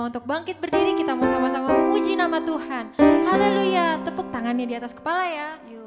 semua untuk bangkit berdiri, kita mau sama-sama memuji nama Tuhan. Haleluya, tepuk tangannya di atas kepala ya. Yuk.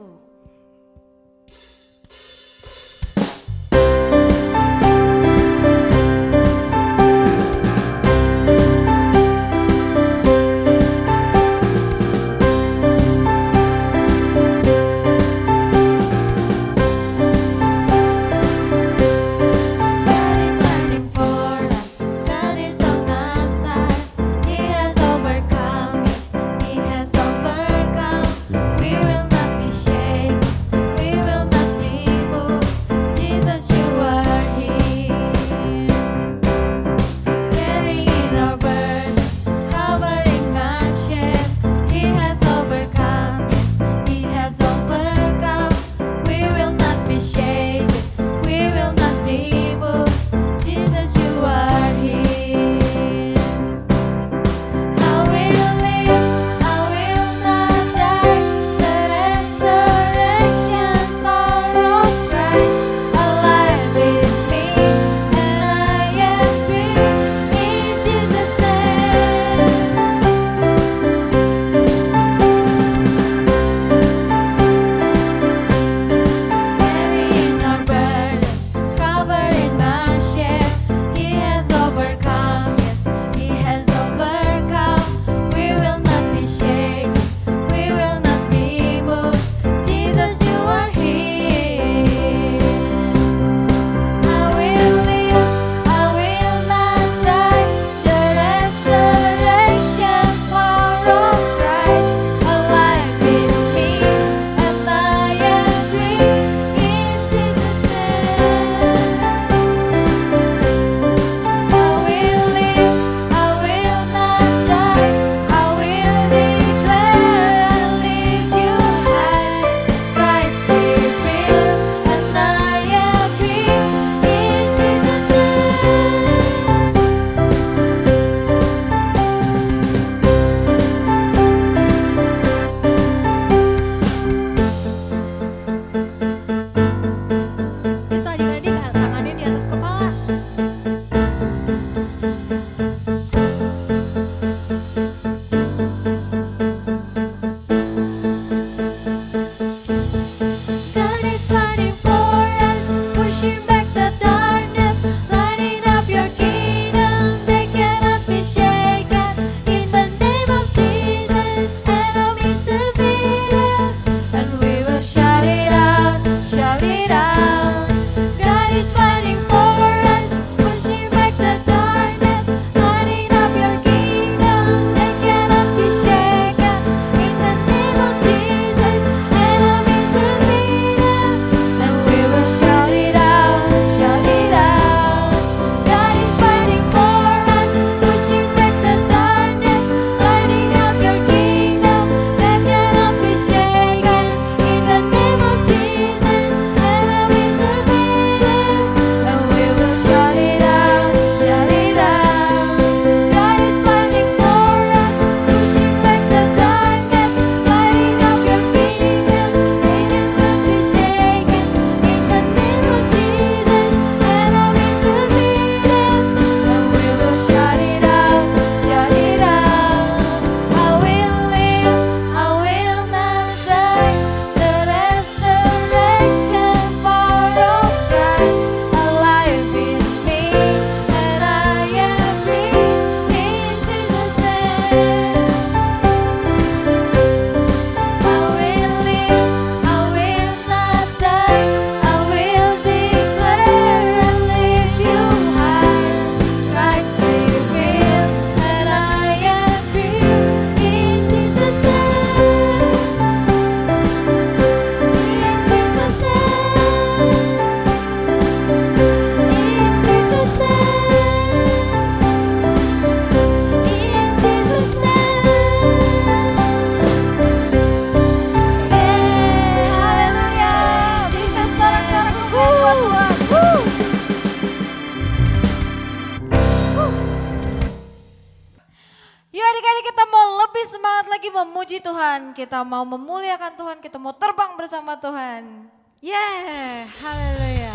memuji Tuhan, kita mau memuliakan Tuhan, kita mau terbang bersama Tuhan. Yeah, haleluya.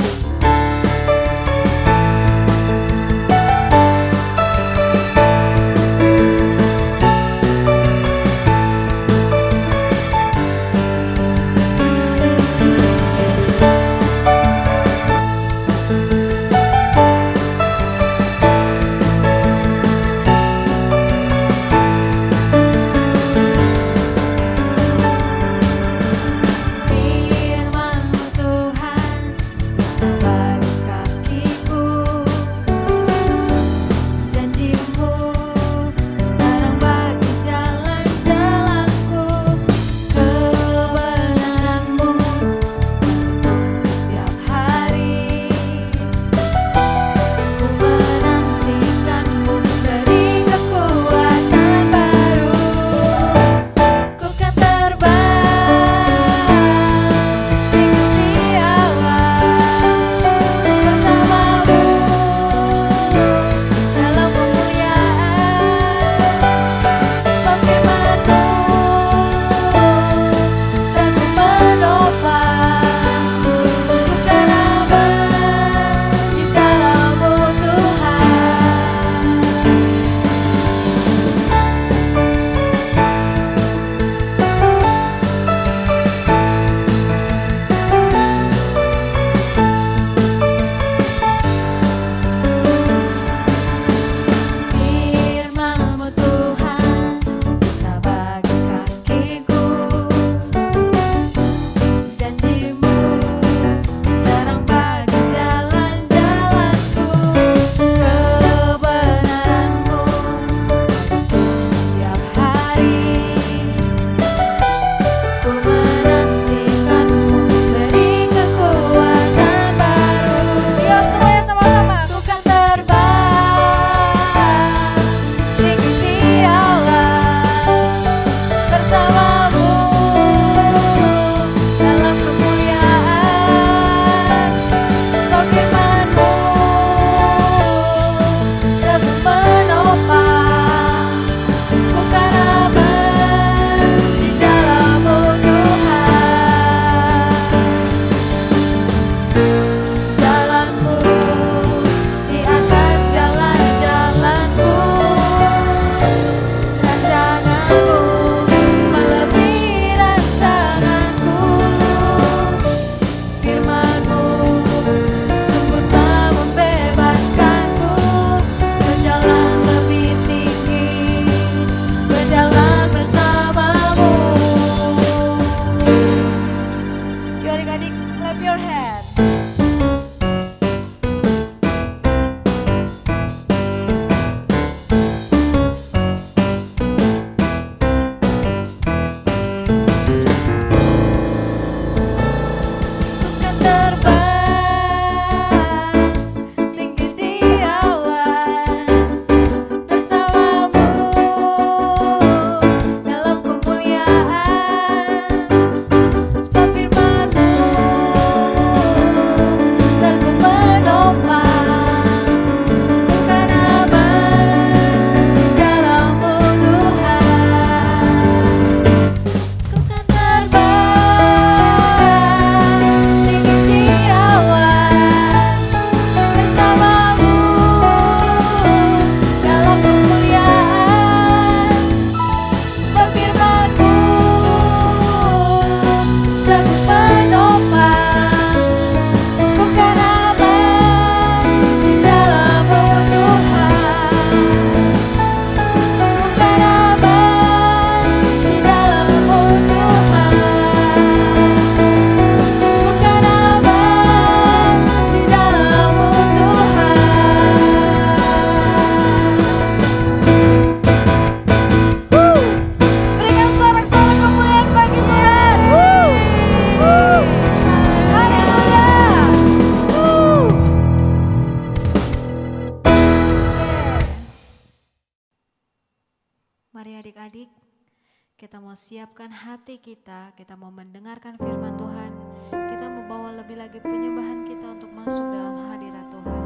kita mau siapkan hati kita mau mendengarkan firman Tuhan, kita mau bawa lebih lagi penyembahan kita untuk masuk dalam hadirat Tuhan.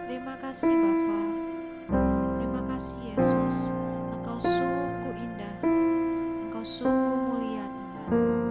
Terima kasih Bapa, terima kasih Yesus, Engkau sungguh indah, Engkau sungguh mulia Tuhan.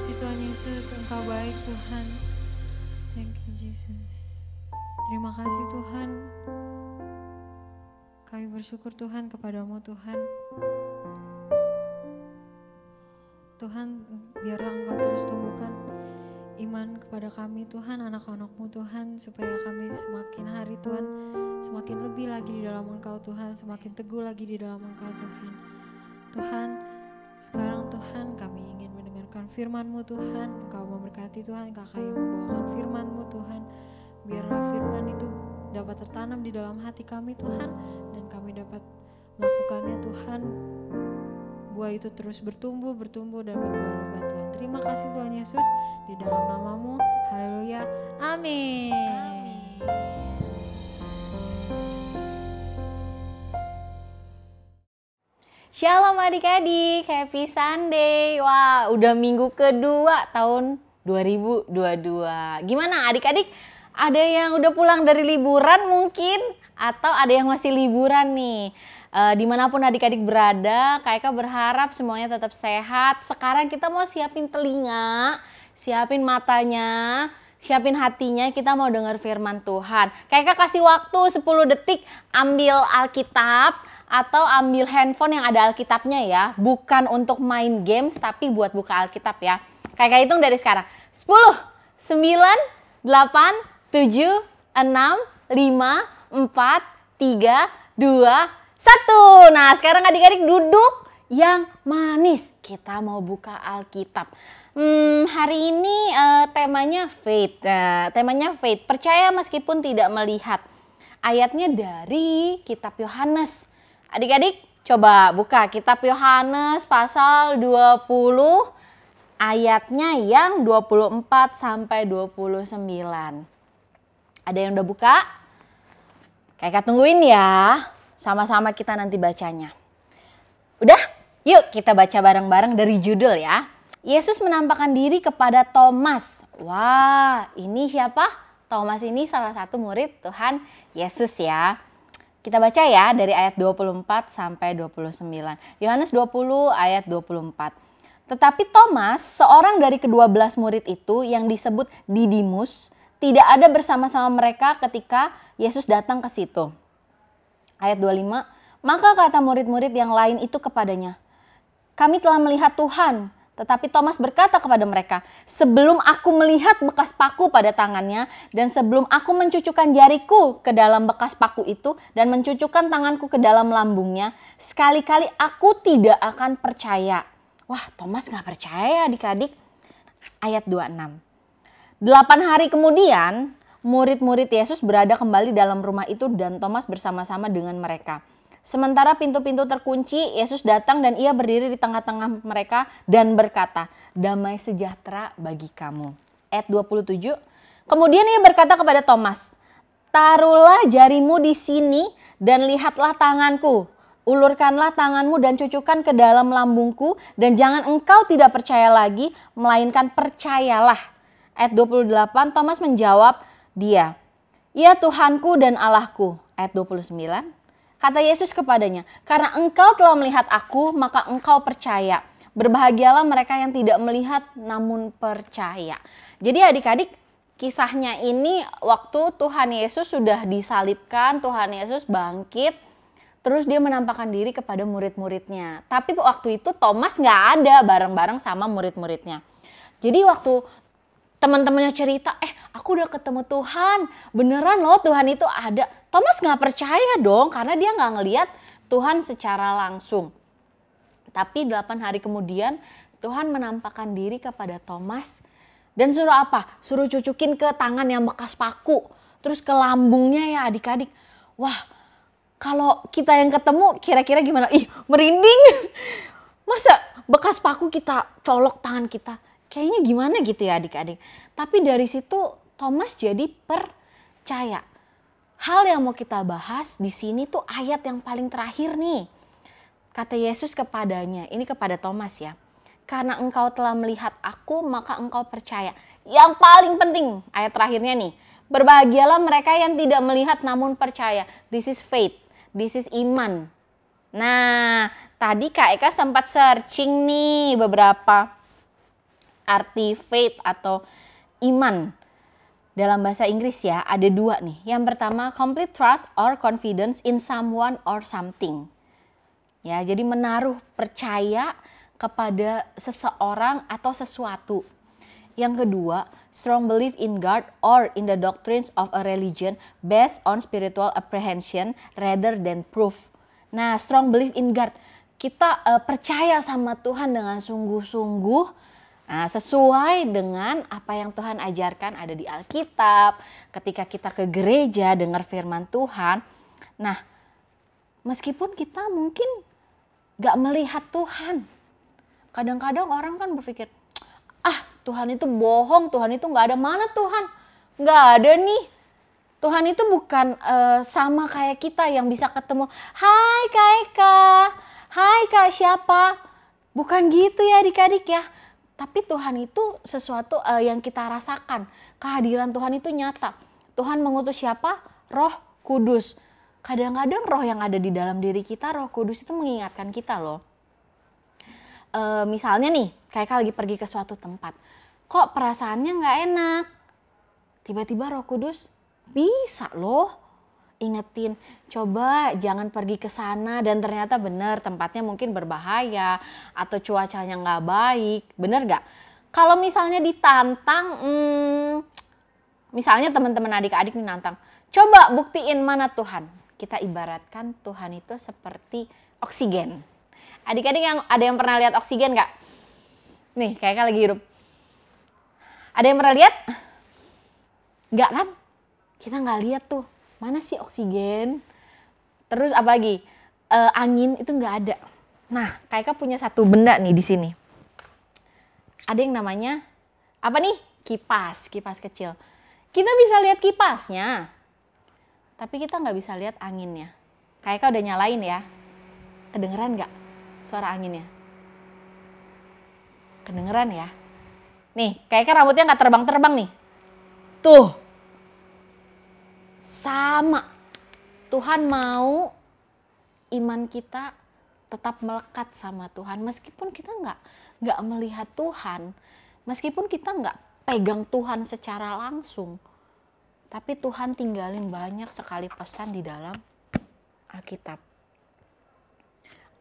kasih Tuhan Yesus, Engkau baik Tuhan. Thank you Jesus. Terima kasih Tuhan. Kami bersyukur Tuhan kepadamu Tuhan. Tuhan, biarlah Engkau terus tumbuhkan iman kepada kami Tuhan, anak-anak-Mu Tuhan, supaya kami semakin hari Tuhan, semakin lebih lagi di dalam Engkau Tuhan, semakin teguh lagi di dalam Engkau Tuhan. Tuhan, sekarang Tuhan kami ingin mendengarkan firman-Mu Tuhan. Engkau memberkati Tuhan kakak yang membawakan firman-Mu Tuhan. Biarlah firman itu dapat tertanam di dalam hati kami Tuhan, dan kami dapat melakukannya Tuhan. Buah itu terus bertumbuh dan berbuah lebat Tuhan. Terima kasih Tuhan Yesus, di dalam nama-Mu. Haleluya. Amin. Amin. Shalom adik-adik, happy Sunday. Wah, udah minggu kedua tahun 2022. Gimana adik-adik? Ada yang udah pulang dari liburan mungkin? Atau ada yang masih liburan nih? Dimanapun adik-adik berada, Kak Eka berharap semuanya tetap sehat. Sekarang kita mau siapin telinga, siapin matanya, siapin hatinya, kita mau dengar firman Tuhan. Kak Eka kasih waktu 10 detik, ambil Alkitab atau ambil handphone yang ada Alkitabnya ya. Bukan untuk main games, tapi buat buka Alkitab ya. Kak Eka hitung dari sekarang. 10, 9, 8, 7, 6, 5, 4, 3, 2, 1. Nah, sekarang adik-adik duduk yang manis. Kita mau buka Alkitab. Hari ini temanya faith. Temanya faith, percaya meskipun tidak melihat. Ayatnya dari kitab Yohanes. Adik-adik coba buka kitab Yohanes pasal 20 ayatnya yang 24 sampai 29. Ada yang udah buka? Kakak tungguin ya. Sama-sama kita nanti bacanya. Udah? Yuk kita baca bareng-bareng dari judul ya. Yesus menampakkan diri kepada Thomas. Wah, ini siapa? Thomas ini salah satu murid Tuhan Yesus ya. Kita baca ya dari ayat 24 sampai 29. Yohanes 20 ayat 24. Tetapi Thomas, seorang dari ke-12 murid itu yang disebut Didimus, tidak ada bersama-sama mereka ketika Yesus datang ke situ. Ayat 25, maka kata murid-murid yang lain itu kepadanya, kami telah melihat Tuhan. Tetapi Thomas berkata kepada mereka, sebelum aku melihat bekas paku pada tangannya, dan sebelum aku mencucukkan jariku ke dalam bekas paku itu, dan mencucukkan tanganku ke dalam lambungnya, sekali-kali aku tidak akan percaya. Wah, Thomas gak percaya adik-adik. Ayat 26. 8 hari kemudian, murid-murid Yesus berada kembali dalam rumah itu dan Thomas bersama-sama dengan mereka. Sementara pintu-pintu terkunci, Yesus datang dan ia berdiri di tengah-tengah mereka dan berkata, damai sejahtera bagi kamu. Ayat 27, kemudian ia berkata kepada Thomas, taruhlah jarimu di sini dan lihatlah tanganku. Ulurkanlah tanganmu dan cucukkan ke dalam lambungku dan jangan engkau tidak percaya lagi, melainkan percayalah. Ayat 28, Thomas menjawab dia, ya Tuhanku dan Allahku. Ayat 29, kata Yesus kepadanya, karena engkau telah melihat aku, maka engkau percaya. Berbahagialah mereka yang tidak melihat namun percaya. Jadi adik-adik, kisahnya ini waktu Tuhan Yesus sudah disalibkan, Tuhan Yesus bangkit, terus dia menampakkan diri kepada murid-muridnya. Tapi waktu itu Thomas nggak ada bareng-bareng sama murid-muridnya. Jadi waktu teman-temannya cerita, aku udah ketemu Tuhan, beneran loh Tuhan itu ada. Thomas gak percaya dong karena dia gak ngeliat Tuhan secara langsung. Tapi 8 hari kemudian Tuhan menampakkan diri kepada Thomas dan suruh apa? Suruh cucukin ke tangan yang bekas paku, terus ke lambungnya ya adik-adik. Wah, kalau kita yang ketemu kira-kira gimana? Ih, merinding. Masa bekas paku kita colok tangan kita? Kayaknya gimana gitu ya adik-adik. Tapi dari situ Thomas jadi percaya. Hal yang mau kita bahas di sini tuh ayat yang paling terakhir nih. Kata Yesus kepadanya, ini kepada Thomas ya. Karena engkau telah melihat aku, maka engkau percaya. Yang paling penting ayat terakhirnya nih. Berbahagialah mereka yang tidak melihat namun percaya. This is faith, this is iman. Nah, tadi Kak Eka sempat searching nih beberapa arti faith atau iman dalam bahasa Inggris ya, ada dua nih. Yang pertama, complete trust or confidence in someone or something. Ya, jadi menaruh percaya kepada seseorang atau sesuatu. Yang kedua, strong belief in God or in the doctrines of a religion based on spiritual apprehension rather than proof. Nah, strong belief in God, kita percaya sama Tuhan dengan sungguh-sungguh, nah, sesuai dengan apa yang Tuhan ajarkan ada di Alkitab. Ketika kita ke gereja dengar firman Tuhan, nah meskipun kita mungkin gak melihat Tuhan, kadang-kadang orang kan berpikir, Tuhan itu bohong, Tuhan itu gak ada. Mana Tuhan? Gak ada nih. Tuhan itu bukan sama kayak kita yang bisa ketemu, hai Kak Eka, hai Kak siapa. Bukan gitu ya adik-adik ya. Tapi Tuhan itu sesuatu yang kita rasakan. Kehadiran Tuhan itu nyata. Tuhan mengutus siapa? Roh Kudus. Kadang-kadang roh yang ada di dalam diri kita, Roh Kudus itu mengingatkan kita loh. Misalnya nih, kayak lagi pergi ke suatu tempat, kok perasaannya nggak enak, tiba-tiba Roh Kudus bisa loh ingetin, coba jangan pergi ke sana, dan ternyata benar tempatnya mungkin berbahaya atau cuacanya nggak baik, bener nggak? Kalau misalnya ditantang, misalnya teman-teman adik-adik nih nantang, coba buktiin mana Tuhan. Kita ibaratkan Tuhan itu seperti oksigen. Adik-adik yang ada yang pernah lihat oksigen nggak? Nih, kayak lagi hidup. Ada yang pernah lihat? Nggak kan? Kita nggak lihat tuh. Mana sih oksigen? Terus apa lagi? Angin itu nggak ada. Nah, Kak punya satu benda nih di sini. Ada yang namanya apa nih? Kipas kecil. Kita bisa lihat kipasnya, tapi kita nggak bisa lihat anginnya. Kak udah nyalain ya. Kedengeran nggak suara anginnya? Kedengeran ya? Nih, Kak rambutnya nggak terbang-terbang nih. Tuh. Sama. Tuhan mau iman kita tetap melekat sama Tuhan. Meskipun kita nggak melihat Tuhan. Meskipun kita nggak pegang Tuhan secara langsung. Tapi Tuhan tinggalin banyak sekali pesan di dalam Alkitab.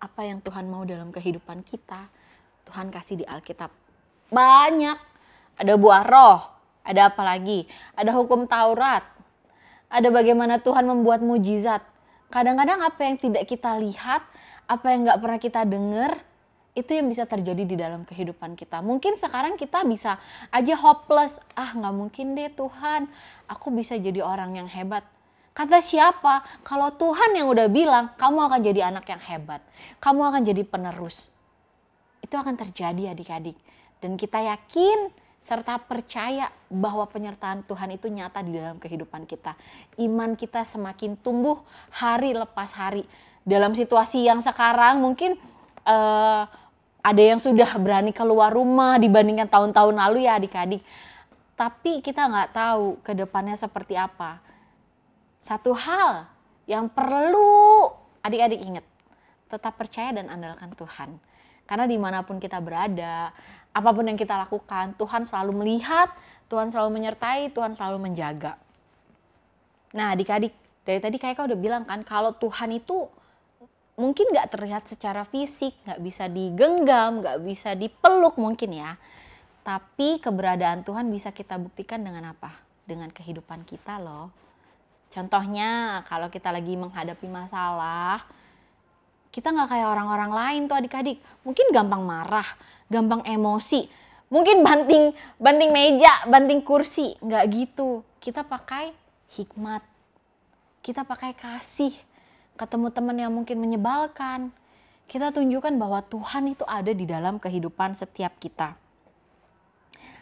Apa yang Tuhan mau dalam kehidupan kita, Tuhan kasih di Alkitab. Banyak. Ada buah roh, ada apa lagi? Ada hukum Taurat. Ada bagaimana Tuhan membuat mujizat. Kadang-kadang apa yang tidak kita lihat, apa yang gak pernah kita dengar, itu yang bisa terjadi di dalam kehidupan kita. Mungkin sekarang kita bisa aja hopeless. Gak mungkin deh Tuhan, aku bisa jadi orang yang hebat. Kata siapa? Kalau Tuhan yang udah bilang, kamu akan jadi anak yang hebat. Kamu akan jadi penerus. Itu akan terjadi adik-adik. Dan kita yakin serta percaya bahwa penyertaan Tuhan itu nyata di dalam kehidupan kita. Iman kita semakin tumbuh hari lepas hari. Dalam situasi yang sekarang mungkin ada yang sudah berani keluar rumah dibandingkan tahun-tahun lalu ya adik-adik. Tapi kita nggak tahu ke depannya seperti apa. Satu hal yang perlu adik-adik ingat, tetap percaya dan andalkan Tuhan. Karena dimanapun kita berada, apapun yang kita lakukan, Tuhan selalu melihat, Tuhan selalu menyertai, Tuhan selalu menjaga. Nah adik-adik, dari tadi Kak udah bilang kan, kalau Tuhan itu mungkin gak terlihat secara fisik, gak bisa digenggam, gak bisa dipeluk mungkin ya. Tapi keberadaan Tuhan bisa kita buktikan dengan apa? Dengan kehidupan kita loh. Contohnya kalau kita lagi menghadapi masalah, kita gak kayak orang-orang lain tuh adik-adik. Mungkin gampang marah, gampang emosi. Mungkin banting meja, banting kursi. Gak gitu. Kita pakai hikmat. Kita pakai kasih. Ketemu teman yang mungkin menyebalkan. Kita tunjukkan bahwa Tuhan itu ada di dalam kehidupan setiap kita.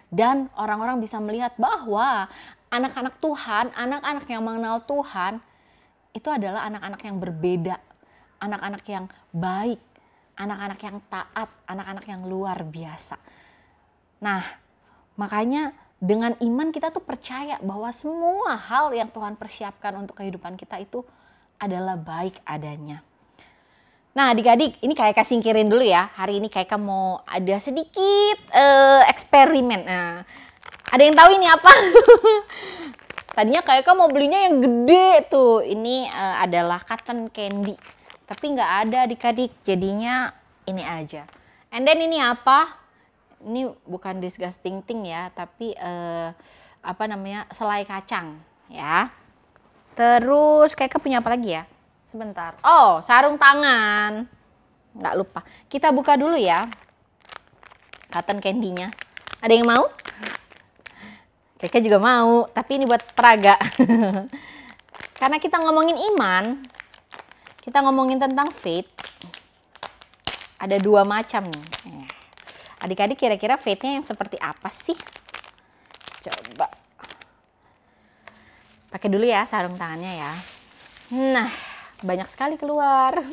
Dan orang-orang bisa melihat bahwa anak-anak Tuhan, anak-anak yang mengenal Tuhan, itu adalah anak-anak yang berbeda. Anak-anak yang baik, anak-anak yang taat, anak-anak yang luar biasa. Nah, makanya dengan iman kita tuh percaya bahwa semua hal yang Tuhan persiapkan untuk kehidupan kita itu adalah baik adanya. Nah adik-adik, ini Kak singkirin dulu ya. Hari ini Kak mau ada sedikit eksperimen. Nah, ada yang tahu ini apa? Tadinya Kak mau belinya yang gede tuh. Ini adalah cotton candy. Tapi nggak ada adik-adik, jadinya ini aja. And then ini apa? Ini bukan disgusting thing ya, tapi apa namanya, selai kacang ya. Terus Kak punya apa lagi ya? Sebentar. Oh, sarung tangan. Nggak lupa. Kita buka dulu ya. Cotton candy-nya. Ada yang mau? Keke juga mau, tapi ini buat Praga. Karena kita ngomongin iman, kita ngomongin tentang faith. Ada dua macam nih. Adik-adik kira-kira faith-nya yang seperti apa sih? Coba. Pakai dulu ya sarung tangannya ya. Nah, banyak sekali keluar.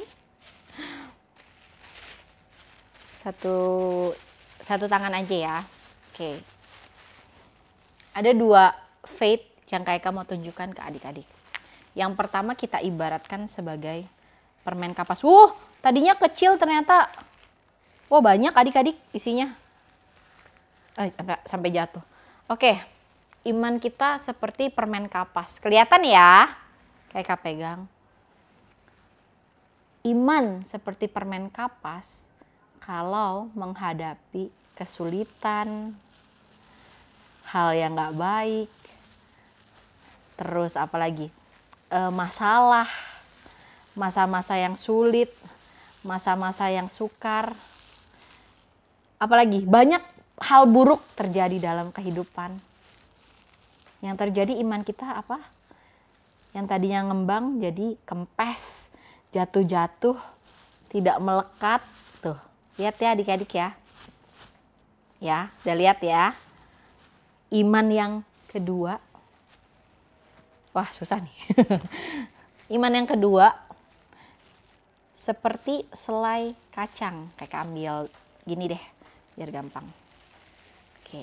Satu tangan aja ya. Oke. Ada dua faith yang Kak mau tunjukkan ke adik-adik. Yang pertama kita ibaratkan sebagai permen kapas. Tadinya kecil ternyata. Banyak adik-adik isinya. Sampai jatuh. Oke. Iman kita seperti permen kapas. Kelihatan ya? Kak pegang. Iman seperti permen kapas kalau menghadapi kesulitan, hal yang gak baik, terus apalagi masalah, masa-masa yang sulit, masa-masa yang sukar, apalagi banyak hal buruk terjadi dalam kehidupan. Yang terjadi iman kita apa? Yang tadinya ngembang jadi kempes, jatuh-jatuh, tidak melekat. Tuh, lihat ya adik-adik ya. Ya, udah lihat ya. Iman yang kedua, wah susah nih. Iman yang kedua seperti selai kacang. Kayak ambil gini deh, biar gampang. Oke.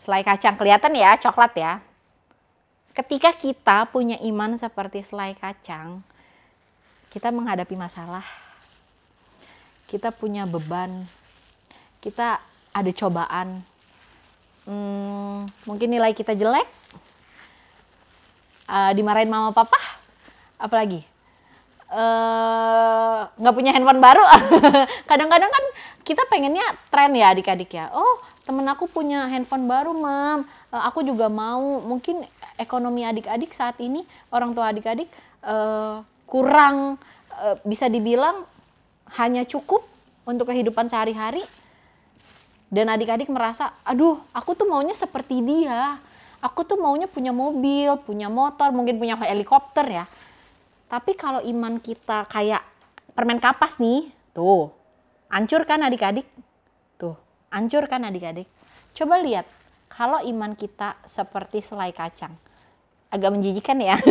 Selai kacang kelihatan ya, coklat ya. Ketika kita punya iman seperti selai kacang, kita menghadapi masalah, kita punya beban, kita ada cobaan, mungkin nilai kita jelek, dimarahin mama papa, apalagi nggak punya handphone baru. Kadang-kadang kan kita pengennya tren ya adik-adik ya. Temen aku punya handphone baru mam, aku juga mau. Mungkin ekonomi adik-adik saat ini, orang tua adik-adik kurang, bisa dibilang hanya cukup untuk kehidupan sehari-hari. Dan adik-adik merasa, aduh aku tuh maunya seperti dia. Aku tuh maunya punya mobil, punya motor, mungkin punya helikopter ya. Tapi kalau iman kita kayak permen kapas nih, tuh, hancur kan adik-adik? Tuh, hancur kan adik-adik? Coba lihat, kalau iman kita seperti selai kacang. Agak menjijikan ya.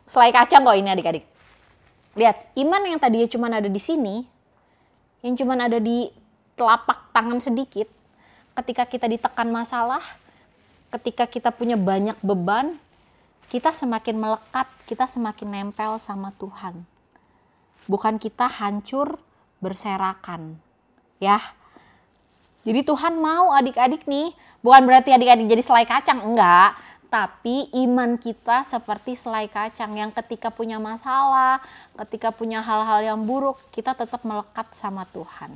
Selai kacang kok ini adik-adik. Lihat, iman yang tadinya cuma ada di sini, yang cuma ada di telapak tangan sedikit, ketika kita ditekan masalah, ketika kita punya banyak beban, kita semakin melekat, kita semakin nempel sama Tuhan. Bukan kita hancur berserakan. Ya. Jadi Tuhan mau adik-adik nih, bukan berarti adik-adik jadi selai kacang, enggak. Tapi iman kita seperti selai kacang yang ketika punya masalah, ketika punya hal-hal yang buruk, kita tetap melekat sama Tuhan.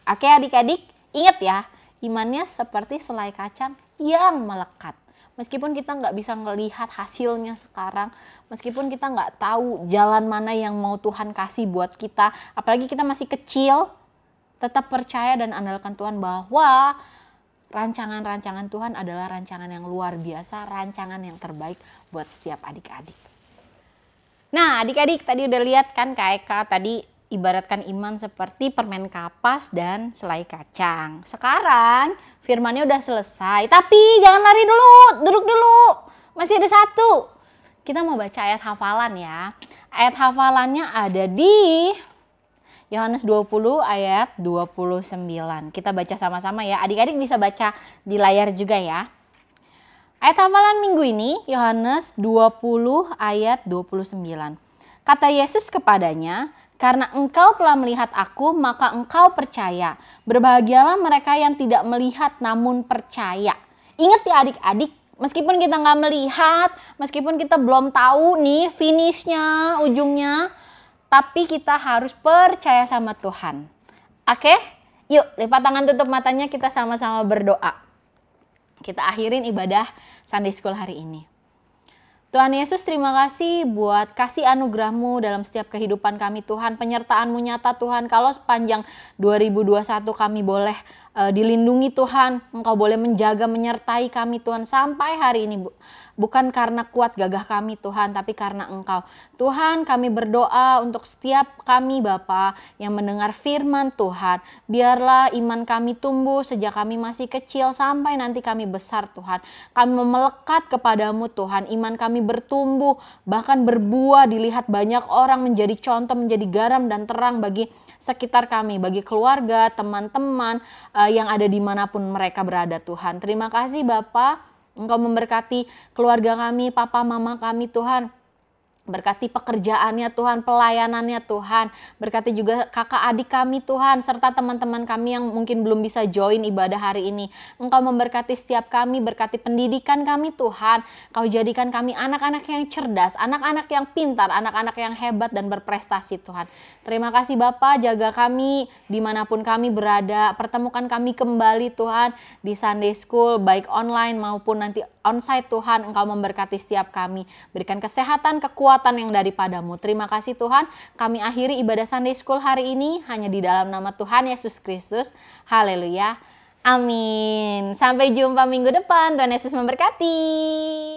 Oke adik-adik, ingat ya, imannya seperti selai kacang yang melekat. Meskipun kita nggak bisa melihat hasilnya sekarang, meskipun kita nggak tahu jalan mana yang mau Tuhan kasih buat kita, apalagi kita masih kecil, tetap percaya dan andalkan Tuhan bahwa rancangan-rancangan Tuhan adalah rancangan yang luar biasa, rancangan yang terbaik buat setiap adik-adik. Nah adik-adik tadi udah lihat kan Kak Eka tadi ibaratkan iman seperti permen kapas dan selai kacang. Sekarang firmannya udah selesai, tapi jangan lari dulu, duduk dulu. Masih ada satu. Kita mau baca ayat hafalan ya. Ayat hafalannya ada di Yohanes 20 ayat 29. Kita baca sama-sama ya. Adik-adik bisa baca di layar juga ya. Ayat hafalan minggu ini Yohanes 20 ayat 29. Kata Yesus kepadanya, "Karena engkau telah melihat aku, maka engkau percaya. Berbahagialah mereka yang tidak melihat namun percaya." Ingat ya adik-adik, meskipun kita nggak melihat, meskipun kita belum tahu nih finishnya, ujungnya, tapi kita harus percaya sama Tuhan. Oke? Yuk, lipat tangan, tutup matanya, kita sama-sama berdoa. Kita akhirin ibadah Sunday School hari ini. Tuhan Yesus, terima kasih buat kasih anugerah-Mu dalam setiap kehidupan kami Tuhan. Penyertaan-Mu nyata Tuhan. Kalau sepanjang 2021 kami boleh dilindungi Tuhan. Engkau boleh menjaga, menyertai kami Tuhan sampai hari ini. Bukan karena kuat gagah kami Tuhan, tapi karena Engkau. Tuhan, kami berdoa untuk setiap kami Bapa yang mendengar firman Tuhan. Biarlah iman kami tumbuh sejak kami masih kecil sampai nanti kami besar Tuhan. Kami melekat kepadamu Tuhan. Iman kami bertumbuh, bahkan berbuah, dilihat banyak orang, menjadi contoh, menjadi garam dan terang bagi sekitar kami, bagi keluarga, teman-teman yang ada dimanapun mereka berada Tuhan. Terima kasih Bapa. Engkau memberkati keluarga kami, papa mama kami Tuhan. Berkati pekerjaannya Tuhan, pelayanannya Tuhan. Berkati juga kakak adik kami Tuhan, serta teman-teman kami yang mungkin belum bisa join ibadah hari ini. Engkau memberkati setiap kami, berkati pendidikan kami Tuhan. Kau jadikan kami anak-anak yang cerdas, anak-anak yang pintar, anak-anak yang hebat dan berprestasi Tuhan. Terima kasih Bapa, jaga kami dimanapun kami berada. Pertemukan kami kembali Tuhan di Sunday School, baik online maupun nanti onsite Tuhan. Engkau memberkati setiap kami. Berikan kesehatan, kekuatan yang daripadamu. Terima kasih Tuhan. Kami akhiri ibadah Sunday School hari ini hanya di dalam nama Tuhan Yesus Kristus. Haleluya. Amin. Sampai jumpa minggu depan. Tuhan Yesus memberkati.